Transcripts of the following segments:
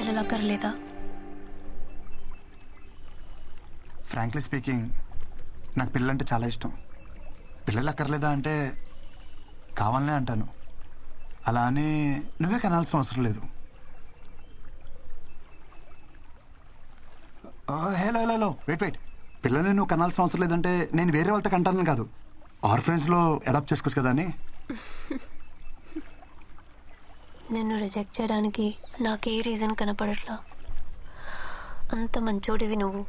పిల్లలు అక్కర్లేదా? Frankly speaking, నాకు పిల్లలంటే చాలా ఇష్టం. పిల్లలు అక్కర్లేదా అంటే కావాలనే అంటాను. అలా అని నువ్వే కనాల్సిన అవసరం లేదు. Hello hello hello wait. పిల్లల్ని నువ్వు కనాల్సిన అవసరం లేదంటే నేను వేరే వాళ్ళతో కంటాను కాదు, ఆర్ఫరెన్స్లో అడాప్ట్ చేసుకోవచ్చు కదా అని. నిన్ను రిజెక్ట్ చేయడానికి నాకే రీజన్ కనపడట్లా. అంత మంచోడివి నువ్వు,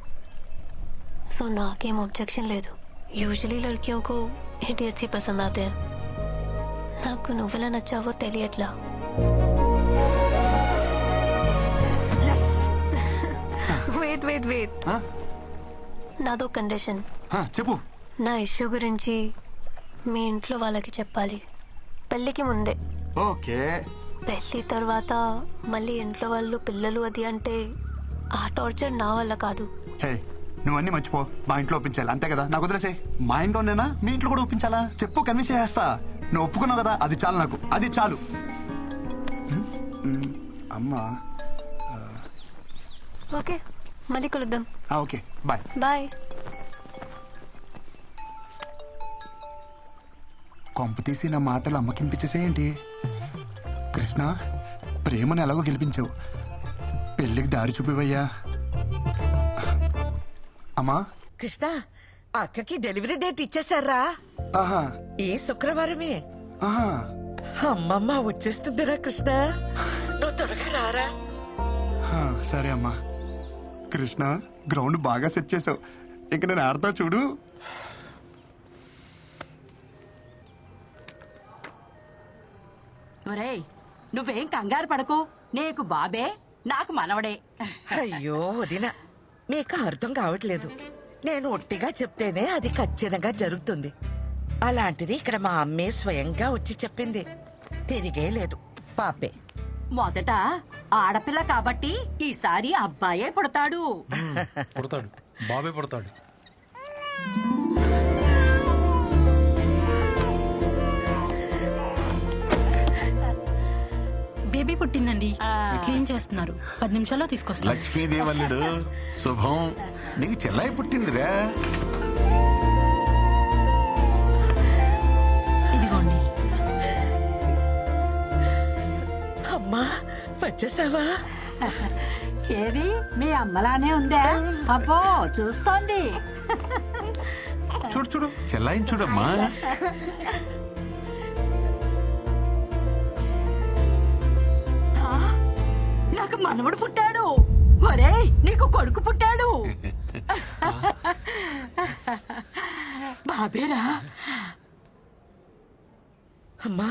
సో నాకేం ऑब्जेक्शन లేదు. యూజువలీ లడ్కిयों को इडियट्स ही पसंद आते हैं. నాకు నువ్వెలా నచ్చావో తెలియట్లా. వెయిట్ నాదో కండిషన్. చెప్పు. నా ఇష్యూ గురించి మీ ఇంట్లో వాళ్ళకి చెప్పాలి, పెళ్ళికి ముందే. ఓకే. పెళ్ళి తర్వాత మళ్ళీ ఇంట్లో వాళ్ళు పిల్లలు అది అంటే ఆ టార్చర్ నా వల్ల కాదు. హే, నువ్వన్నీ మర్చిపో. మా ఇంట్లో ఒప్పించాలి అంతే కదా, నాకు వదిలేసే. మా ఇంట్లోనేనా మీ ఇంట్లో కూడా ఒప్పించాలా? చెప్పు, కన్విన్స్ చేస్తా. నువ్వు ఒప్పుకున్నావు కదా, అది చాలు, నాకు అది చాలు. అమ్మా ఓకే, మళ్ళీ కలుద్దాం. Okay, bye. బాయ్. కొంపు తీసి నా మాటలు అమ్మకింపించేసేయండి. కృష్ణ, ప్రేమను ఎలాగో గెలిపించావు, పెళ్ళికి దారి చూపివయ్యా. అమ్మా. కృష్ణ, అక్కకి డెలివరీ డేట్ ఇచ్చేసారా? ఆహా. ఈ శుక్రవారమే. ఆహా. అమ్మమ్మ వచ్చేస్తుందిరా కృష్ణ, నువ్వు త్వరగా రారా. సరే అమ్మా. కృష్ణ, గ్రౌండ్ బాగా సెట్ చేసావు, ఇంక నేను ఆడతా చూడు. ఒరేయ్, నువ్వేం కంగారు పడకు, నీకు బాబే, నాకు మనవడే. అయ్యో వదిన, మీకు అర్థం కావట్లేదు. నేను ఒట్టిగా చెప్తేనే అది ఖచ్చితంగా జరుగుతుంది. అలాంటిది ఇక్కడ మా అమ్మే స్వయంగా వచ్చి చెప్పింది. తిరిగే లేదు, పాపే. మొదట ఆడపిల్ల కాబట్టి ఈసారి అబ్బాయే పుడతాడు. బాబే పుడతాడు. బేబీ పుట్టిందండి, క్లీన్ చేస్తున్నారు. 10 నిమిషాల్లో తీసుకొస్తా. లక్ష్మీదేవల్లుడు శుభం, నీకు చెల్లాయి పుట్టిందిరా. ఇదిగోండి. అమ్మా, వచ్చేసావా? ఏది మీ అమ్మలానే ఉందా? అబ్బో, చూస్తోంది. చూడు చూడు, చెల్లాయిని చూడమ్మా. నాకు మనవడు పుట్టాడు. ఒరేయ్, నీకు కొడుకు పుట్టాడు. బాబేరా. అమ్మా,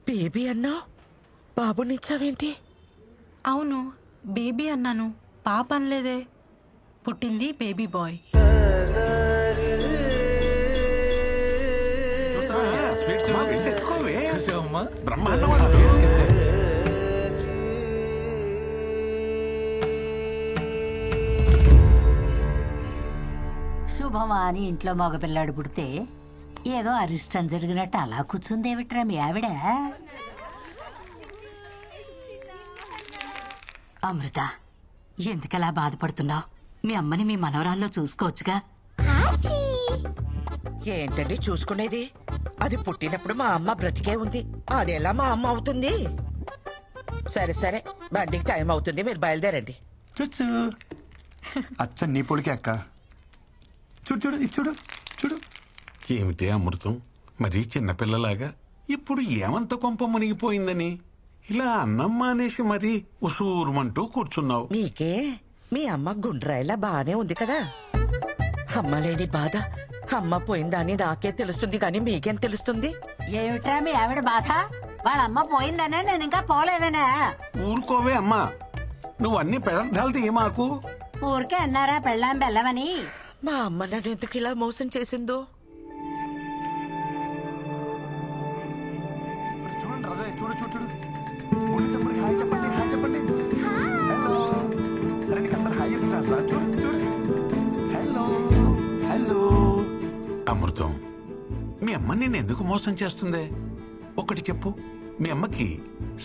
బేబీ అన్నావు, బాబునిచ్చావేంటి? అవును, బేబీ అన్నాను, పాప అనలేదే. పుట్టింది బేబీ బాయ్. శుభమా అని ఇంట్లో మగపిల్లాడు పుడితే ఏదో అరిష్టం జరిగినట్టు అలా కూర్చుందేమిట్రా మీ ఆవిడ? అమృత, ఎందుకలా బాధపడుతున్నావు? మీ అమ్మని మీ మనవరాల్లో చూసుకోవచ్చుగా. ఏంటండి చూసుకునేది? అది పుట్టినప్పుడు మా అమ్మ బ్రతికే ఉంది, అది ఎలా మా అమ్మ అవుతుంది? సరే సరే, బండికి టైం అవుతుంది, మీరు బయలుదేరండి. చూచు, అచ్చ నీ పొడికే అక్క. చూడు చూడు, ఇది చూడు చూడు. ఏమిటే అమృతం, మరీ చిన్నపిల్లలాగా ఇప్పుడు ఏమంత కొంప మునిగిపోయిందని ఇలా అన్నమ్మ అనేసి మరీ ఉసూరుమంటూ కూర్చున్నావు. మీకే మీ అమ్మ గుండ్రాయిలా బానే ఉంది కదా. అమ్మ లేని బాధ అమ్మ పోయిందని నాకే తెలుస్తుంది, కానీ మీకేం తెలుస్తుంది? ఏమిట్రా మీ ఆవిడ బాధ? వాళ్ళమ్మ పోయిందనే, నేను ఇంకా పోలేదనే. ఊరుకోవే అమ్మా, నువ్వు అన్ని పదార్థాలు తీయమాకు. ఊరికే అన్నారా పెళ్ళాం బెల్లమని. మా అమ్మ నన్ను ఎందుకు ఇలా మోసం చేసిందో. చూడండి రా, చూడు చూడు చూడు. ఊరి తమ్ముడికి హాయ్ చెప్పండి, హాయ్ చెప్పండి. హలో. అరే నీకు అందరు హాయ్ చెప్తున్నారు రా, చూడు చూడు. Hello hello. అమృతం, మీ అమ్మ నిన్ను ఎందుకు మోసం చేస్తుందే? ఒకటి చెప్పు, మీ అమ్మకి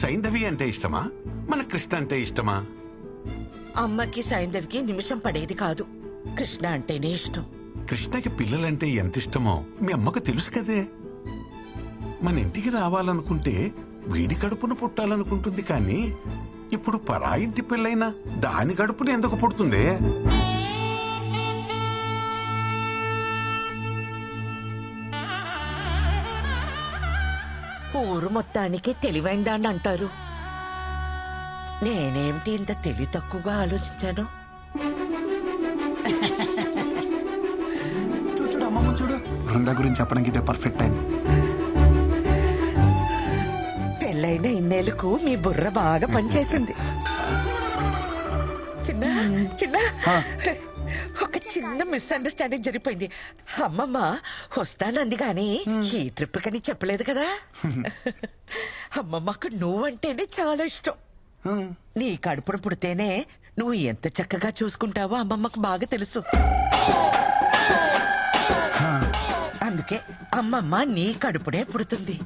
సైంధవి అంటే ఇష్టమా, మన కృష్ణ అంటే ఇష్టమా? అమ్మకి సైంధవికి నిమిషం పడేది కాదు. కృష్ణ అంటేనే ఇష్టం. కృష్ణకి పిల్లలంటే ఎంత ఇష్టమో మీ అమ్మకు తెలుసు కదే. మన ఇంటికి రావాలనుకుంటే వీడి కడుపున పుట్టాలనుకుంటుంది, కానీ ఇప్పుడు పరాయింటి పిల్లైనా దాని కడుపున ఎందుకు పుడుతుంది? ఊరు మొత్తానికి తెలివైందాన్ని అంటారు. నేనేమిటి ఇంత తెలివి తక్కువగా ఆలోచించాను? చూడు అమ్మమ్మ చూడు, బృందా గురించి చెప్పడానికి ఇదే పర్ఫెక్ట్ టైం. పెళ్ళైన ఇన్నేళ్లకు మీ బుర్ర బాగా పనిచేసింది. చిన్న చిన్న ఒక చిన్న మిస్అండర్స్టాండింగ్ జరిగిపోయింది. అమ్మమ్మ వస్తానంది గాని ఈ ట్రిప్ కని చెప్పలేదు కదా. అమ్మమ్మకు నువ్వంటేనే చాలా ఇష్టం. నీ కడుపున పుడితేనే నువ్వు ఎంత చక్కగా చూసుకుంటావో అమ్మమ్మకు బాగా తెలుసు. అందుకే అమ్మమ్మ నీ కడుపునే పుడుతుంది.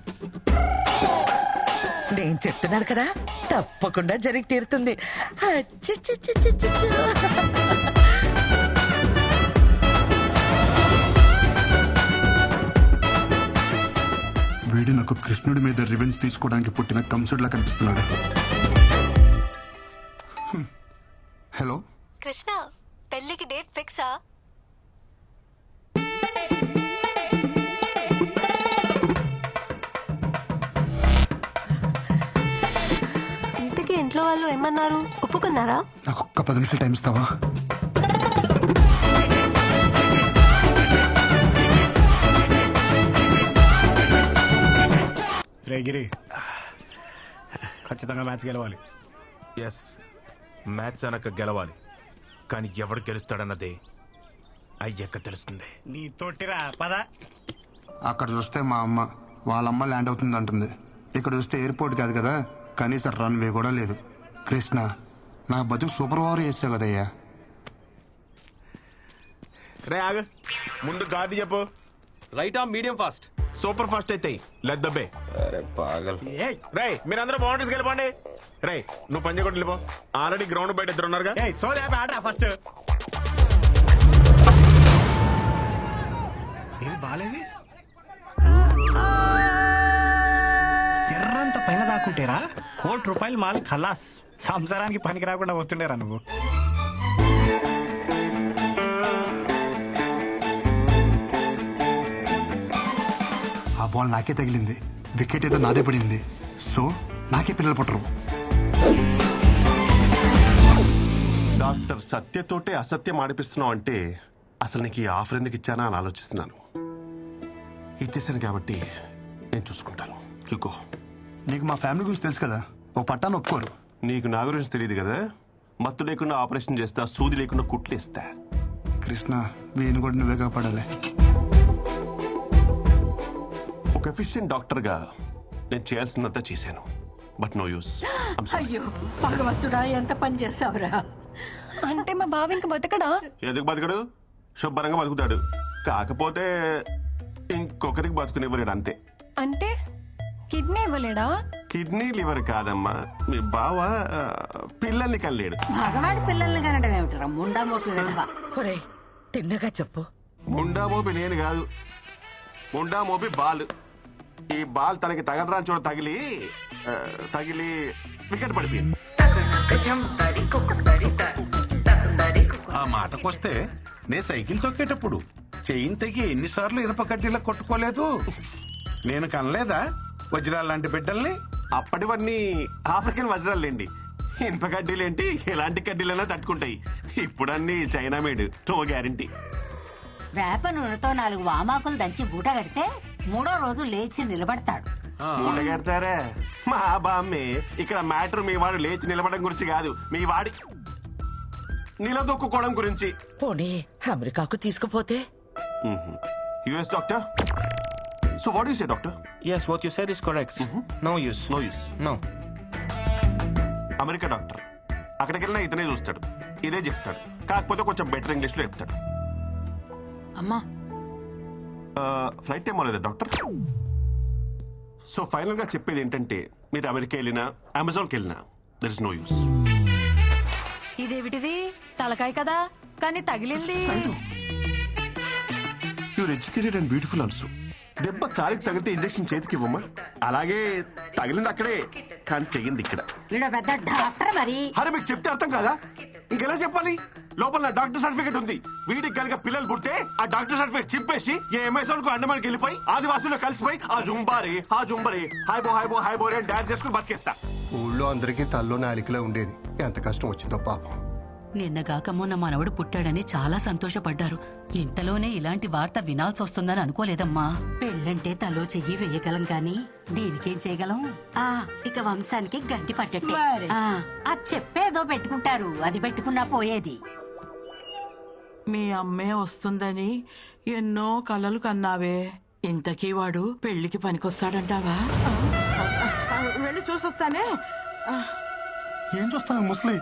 నేను చెప్తున్నాను కదా, తప్పకుండా జరిగి తీరుతుంది. అచ్చచ్చచ్చచ్చచ్చ. వీడు నాకు కృష్ణుడి మీద రివెంజ్ తీసుకోవడానికి పుట్టిన కంసుడిలా కనిపిస్తున్నాడు. హలో కృష్ణ, పెళ్ళికి డేట్ ఫిక్సా? ఇంతకీ ఇంట్లో వాళ్ళు ఏమన్నారు? ఒప్పుకున్నారా? నాకు ఒక్క 10 నిమిషాలు టైం ఇస్తావా? రే గిరి, ఖచ్చితంగా మ్యాచ్ గెలవాలి. ఎస్, మ్యాచ్ అనక గెలవాలి. కానీ ఎవడు గెలుస్తాడన్నదే అయ్యాక తెలుస్తుంది. నీ తోటిరా పద. అక్కడ చూస్తే మా అమ్మ వాళ్ళమ్మ ల్యాండ్ అవుతుంది అంటుంది. ఇక్కడ చూస్తే ఎయిర్పోర్ట్ కాదు కదా, కనీసం రన్వే కూడా లేదు. కృష్ణ, నా బతుకు సూపర్ ఓవర్ చేస్తావు కదయ్యా. రే ఆగ, ముందు గాడి చెప్పు. రైటా మీడియం ఫాస్ట్? సూపర్ ఫాస్ట్ అయితే లెద్దబ్బే. రే మీరందరూ బౌండరీస్ వెళ్ళిపోండి. రే నువ్వు పంజ కొట్టి వెళ్ళిపో. ఆల్రెడీ గ్రౌండ్ బయట ఇద్దరు ఉన్నారుగా. ఆడరా ఫస్ట్. ఇది బాలేదు. జర్రంత పైన దాక్కుంటేరా ₹1,00,00,000 మాల్ ఖలాస్. సంసారానికి పనికి రాకుండా పోతుండేరా నువ్వు. ఆ బాల్ నాకే తగిలింది, వికెట్ ఏదో నాదే పడింది. సో నాకే పిల్లలు పుట్టరు. డాక్టర్ సత్యతోటే అసత్యం ఆడిపిస్తున్నావు అంటే అసలు నీకు ఈ ఆఫర్ ఎందుకు ఇచ్చానా అని ఆలోచిస్తున్నాను. ఇచ్చేసాను కాబట్టి నేను చూసుకుంటాను. యుగో, నీకు మా ఫ్యామిలీ గురించి తెలుసు కదా, ఓ పట్టాను ఒప్పుకోరు. నీకు నా గురించి తెలియదు కదా. మత్తు లేకుండా ఆపరేషన్ చేస్తా, సూది లేకుండా కుట్లేస్తా. కృష్ణ, వీని కూడా నువ్వే కాపాడాలి. ఒక ఎఫిషియెంట్ డాక్టర్గా నేను చేయాల్సినంత చేశాను. But no use. అయ్యో భగవంతుడా, ఎంత పని చేస్తావురా. అంటే మా బావ ఇంక బతకడా? ఎందుకు బతకడు? శుభ్రంగా బతుకుతాడు. కాకపోతే ఇంకొకరికి బతుకునివ్వలేడు అంతే. అంటే కిడ్నీ ఇవ్వలేడా? కిడ్నీ లివర్ కాదమ్మా, మీ బావ పిల్లల్ని కనలేడు. మగవాడి పిల్లల్ని కనడం ఏమిటరా ముండా మోట్లు విధవా. ఒరే తిన్నగా చెప్పు. ముండా మోపి నేను కాదు, ముండా మోపి బాల్. ఈ బాల్ తనకి తగలరాని చోట తగిలి వికెట్ పడిపోయింది. ఆ మాటకొస్తే నే సైకిల్ తొక్కేటప్పుడు చెయ్యిని తెగి ఎన్నిసార్లు ఇనప కడ్డీలా కొట్టుకోలేదు. నేను కనలేదా వజ్రాలు లాంటి బిడ్డల్ని? అప్పటివన్నీ ఆఫ్రికన్ వజ్రాలేండి. ఇనుప కడ్డీలేంటి, ఎలాంటి కడ్డీలైనా తట్టుకుంటాయి. ఇప్పుడన్నీ చైనా మేడ్, నో గ్యారంటీ. వేప నూనెతో 4 వామాకులు దంచి బూట కడితే 3వ రోజు లేచి నిలబడతాడు. మూట కడతారా? మా బామ్మే. ఇక్కడ మ్యాటర్ మీ వాడు లేచి నిలబడడం గురించి కాదు, మీ వాడి నిలదొక్కుకోవడం గురించి. పోనీ అమెరికాకు తీసుకుపోతే? US doctor. So what you say doctor? Yes, what you said is correct. No use. No use. No. America doctor, అక్కడికి వెళ్ళినా ఇతనే చూస్తాడు, ఇదే చెప్తాడు. కాకపోతే కొంచెం బెటర్ ఇంగ్లీష్ లో చెప్తాడు. అమ్మా, ఫ్లైట్ టైం అవ్వలేదా డాక్టర్? సో ఫైనల్ గా చెప్పేది ఏంటంటే, మీరు అమెరికా వెళ్ళినా అమెజాన్కి వెళ్ళినా దర్ ఇస్ నో యూస్. ఇదేమిటిది తలకాయ కదా కానీ తగిలింది you're educated and beautiful also. దెబ్బ కాలికి తగిలితే ఇంజెక్షన్ చేతికి ఇవ్వమ్మా. అలాగే తగిలింది అక్కడే కానీ తెగింది ఇక్కడ. వీడు పెద్ద డాక్టర్ మరి. అరే మీకు చెప్తే అర్థం కాదా? ఇంకెలా చెప్పాలి? లోపల నా డాక్టర్ సర్టిఫికేట్ ఉంది. వీడికి కనుక పిల్లలు పుడితే ఆ డాక్టర్ సర్టిఫికేట్ చింపేసి ఏ ఎంఎస్ఆర్ కు అండమానికి వెళ్ళిపోయి ఆదివాసుల్లో కలిసిపోయి ఆ జుంబారే హాయ్ బో అని డాన్స్ చేసుకుని బతికేస్తా. ఊళ్ళో అందరికీ తల్లోనే అలికిలా ఉండేది. ఎంత కష్టం వచ్చిందో పాపం. నిన్నగాక మొన్న మనవడు పుట్టాడని చాలా సంతోషపడ్డారు. ఇంతలోనే ఇలాంటి వార్త వినాల్సి వస్తుందని అనుకోలేదమ్మా. పెళ్ళంటే తలో చెయ్యి వేయగలం కానీ దీనికేం చేయగలం ఇక వంశానికి గంటి పట్టట్టే అది చెప్పేదో పెట్టుకుంటారు, అది పెట్టుకున్నా పోయేది. మీ అమ్మే వస్తుందని ఎన్నో కలలు కన్నావే. ఇంతకీ వాడు పెళ్లికి పనికొస్తాడంటావా? వెళ్ళి చూసొస్తానే. ఏం చూస్తావు ముసలి?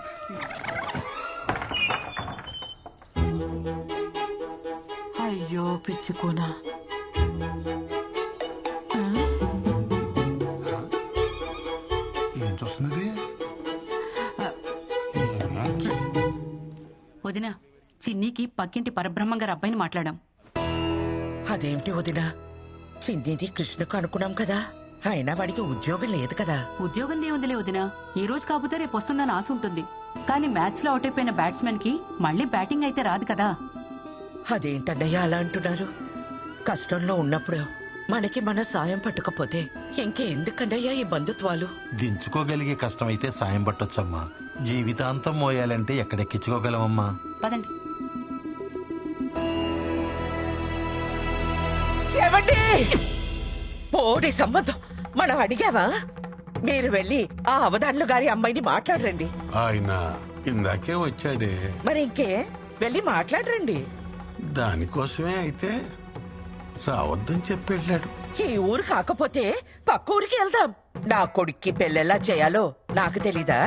అయ్యో పిచ్చుకోనా. ఏం చూస్తున్నది? వదినా, చిన్నికి పక్కింటి పరబ్రహ్మం గారి అబ్బాయిని మాట్లాడాం. అదేమిటి వదినా? చిన్నిది కృష్ణకు అనుకున్నాం కదా, అయినా వాడికి ఉద్యోగం లేదు కదా. ఉద్యోగం దేవుందిలే వదినా, ఈ రోజు కాకపోతే రేపు వస్తుందని ఆశ ఉంటుంది. కానీ మ్యాచ్ లో అవుట్ అయిపోయిన బ్యాట్స్మెన్ కి మళ్ళీ బ్యాటింగ్ అయితే రాదు కదా. అదేంటన్నయ్య అలా అంటున్నారు? కష్టంలో ఉన్నప్పుడు మనకి మన సాయం పట్టకపోతే ఇంకెందుకన్నయ్యా ఈ బంధుత్వాలు? దించుకోగలిగే కష్టమైతే సాయం పట్టొచ్చమ్మా. జీవితాంతం మోయాలంటే ఎక్కడెక్కించుకోగలమమ్మా. పదండి. ఏమండి, పోడి సంబంధం మనం అడిగావా? మీరు వెళ్ళి ఆ అవధానులు గారి అమ్మాయిని మాట్లాడరండి. ఆయన ఇందాకే వచ్చాడే. మరి ఇంకే వెళ్ళి మాట్లాడరండి. దానికోసమే అయితే రావద్దని చెప్పి వెళ్ళాడు. ఈ ఊరు కాకపోతే పక్క ఊరికి వెళ్దాం. నా కొడుక్కి పెళ్ళెలా చేయాలో నాకు తెలీదా?